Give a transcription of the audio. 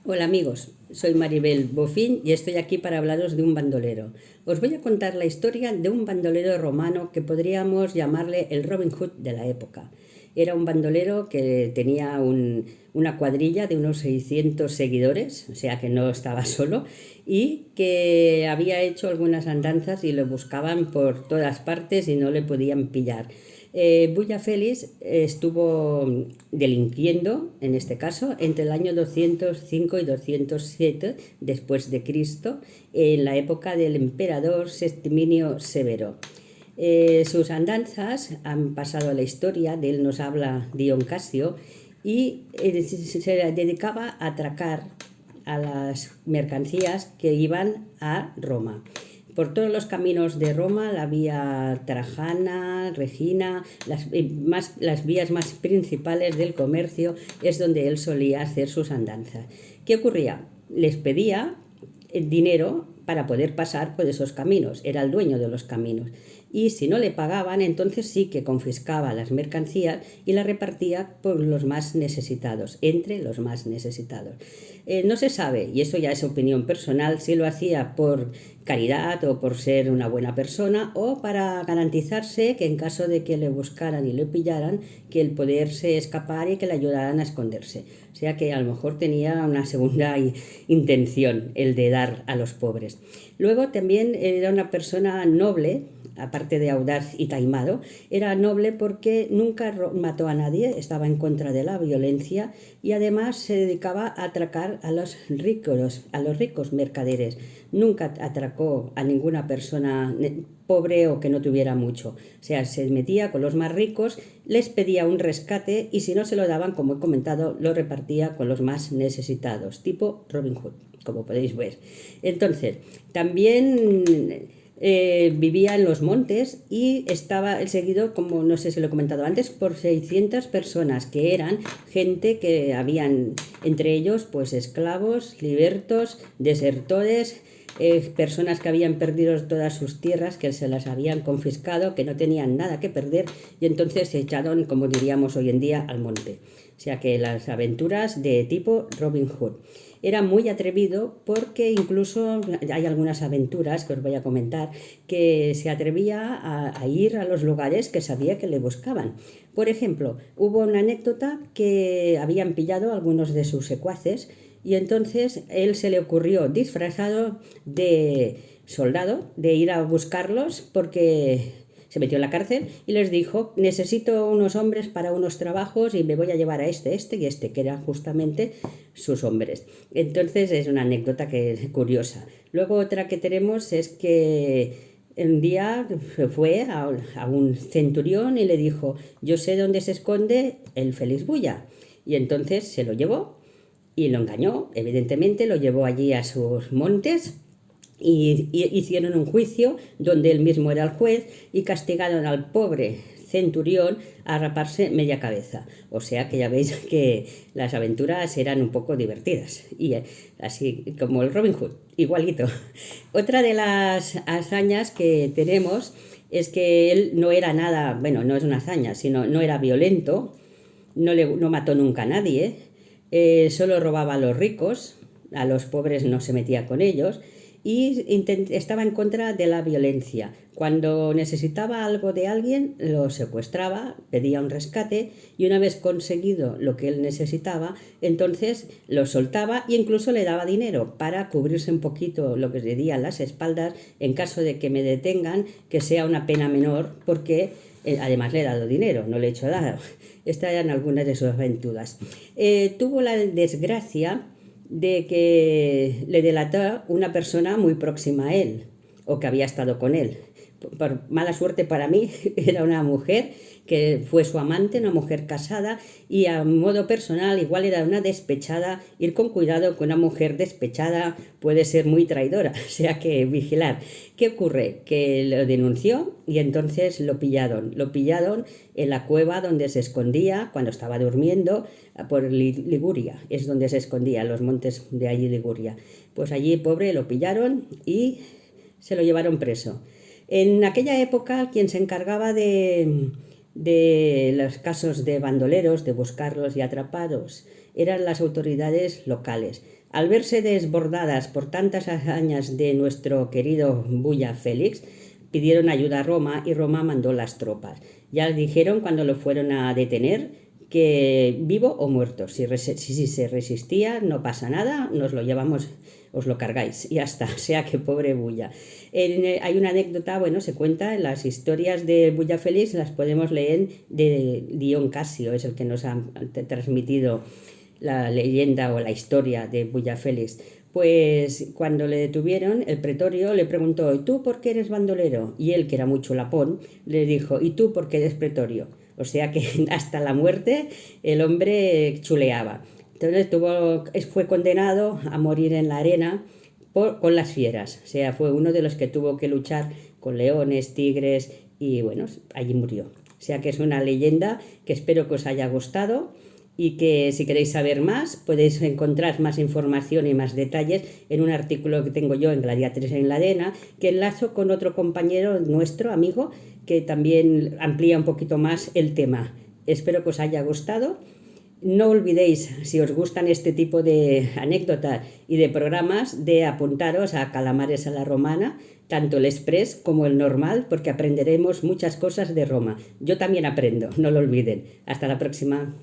Hola amigos, soy Maribel Bofín y estoy aquí para hablaros de un bandolero. Os voy a contar la historia de un bandolero romano que podríamos llamarle el Robin Hood de la época. Era un bandolero que tenía una cuadrilla de unos 600 seguidores, o sea que no estaba solo, y que había hecho algunas andanzas y lo buscaban por todas partes y no le podían pillar. Bulla Félix estuvo delinquiendo, en este caso, entre el año 205 y 207 después de Cristo, en la época del emperador Septiminio Severo. Sus andanzas han pasado a la historia, de él nos habla Dion Casio, y se dedicaba a atracar a las mercancías que iban a Roma. Por todos los caminos de Roma, la vía Trajana, Regina, las vías más principales del comercio, es donde él solía hacer sus andanzas. ¿Qué ocurría? Les pedía dinero para poder pasar por esos caminos, era el dueño de los caminos. Y si no le pagaban, entonces sí que confiscaba las mercancías y las repartía por los más necesitados, entre los más necesitados. No se sabe, y eso ya es opinión personal, si lo hacía por caridad o por ser una buena persona o para garantizarse que en caso de que le buscaran y le pillaran, que el poderse escapar y que le ayudaran a esconderse. O sea que a lo mejor tenía una segunda intención, el de dar a los pobres. Luego también era una persona noble, aparte de audaz y taimado, era noble porque nunca mató a nadie, estaba en contra de la violencia y además se dedicaba a atracar a los ricos mercaderes. Nunca atracó a ninguna persona pobre o que no tuviera mucho. O sea, se metía con los más ricos, les pedía un rescate y si no se lo daban, como he comentado, lo repartía con los más necesitados, tipo Robin Hood, como podéis ver. Entonces, también vivía en los montes y estaba seguido, como no sé si lo he comentado antes, por 600 personas que eran gente que habían entre ellos pues esclavos, libertos, desertores, personas que habían perdido todas sus tierras, que se las habían confiscado, que no tenían nada que perder y entonces se echaron, como diríamos hoy en día, al monte. O sea que las aventuras de tipo Robin Hood. Era muy atrevido porque incluso hay algunas aventuras que os voy a comentar que se atrevía a ir a los lugares que sabía que le buscaban. Por ejemplo, hubo una anécdota que habían pillado algunos de sus secuaces y entonces él se le ocurrió disfrazado de soldado de ir a buscarlos porque se metió en la cárcel y les dijo: necesito unos hombres para unos trabajos y me voy a llevar a este y este, que eran justamente sus hombres. Entonces es una anécdota que es curiosa. Luego otra que tenemos es que un día fue a un centurión y le dijo: yo sé dónde se esconde el Félix Bulla. Y entonces se lo llevó y lo engañó, evidentemente lo llevó allí a sus montes y hicieron un juicio donde él mismo era el juez y castigaron al pobre centurión a raparse media cabeza. O sea que ya veis que las aventuras eran un poco divertidas y así como el Robin Hood, igualito. Otra de las hazañas que tenemos es que él no era nada, bueno, no es una hazaña, sino no era violento, no mató nunca a nadie, solo robaba a los ricos, a los pobres no se metía con ellos y estaba en contra de la violencia. Cuando necesitaba algo de alguien, lo secuestraba, pedía un rescate y una vez conseguido lo que él necesitaba, entonces lo soltaba e incluso le daba dinero para cubrirse un poquito lo que sería las espaldas en caso de que me detengan, que sea una pena menor, porque además le he dado dinero, no le he hecho nada. Estas eran algunas de sus aventuras. Tuvo la desgracia de que le delató una persona muy próxima a él o que había estado con él. Por mala suerte para mí, era una mujer que fue su amante, una mujer casada, y a modo personal igual era una despechada. Ir con cuidado, que una mujer despechada puede ser muy traidora, o sea que vigilar. ¿Qué ocurre? Que lo denunció y entonces lo pillaron. Lo pillaron en la cueva donde se escondía cuando estaba durmiendo, por Liguria, es donde se escondía, los montes de allí Liguria. Pues allí, pobre, lo pillaron y se lo llevaron preso. En aquella época, quien se encargaba de los casos de bandoleros, de buscarlos y atraparlos, eran las autoridades locales. Al verse desbordadas por tantas hazañas de nuestro querido Bulla Félix, pidieron ayuda a Roma y Roma mandó las tropas. Ya dijeron cuando lo fueron a detener que vivo o muerto, si se resistía no pasa nada, nos lo llevamos, os lo cargáis y ya está, o sea que pobre Bulla. Hay una anécdota, bueno, se cuenta en las historias de Bulla Félix, las podemos leer de Dion Casio, es el que nos ha transmitido la leyenda o la historia de Bulla Félix. Pues cuando le detuvieron, el pretorio le preguntó: ¿y tú por qué eres bandolero? Y él, que era muy chulapón, le dijo: ¿y tú por qué eres pretorio? O sea que hasta la muerte el hombre chuleaba. Entonces fue condenado a morir en la arena con las fieras. O sea, fue uno de los que tuvo que luchar con leones, tigres y bueno, allí murió. O sea que es una leyenda que espero que os haya gustado y que si queréis saber más podéis encontrar más información y más detalles en un artículo que tengo yo en Gladiatres en la Arena, que enlazo con otro compañero nuestro, amigo, que también amplía un poquito más el tema. Espero que os haya gustado. No olvidéis, si os gustan este tipo de anécdotas y de programas, de apuntaros a Calamares a la Romana, tanto el express como el normal, porque aprenderemos muchas cosas de Roma. Yo también aprendo, no lo olviden. Hasta la próxima.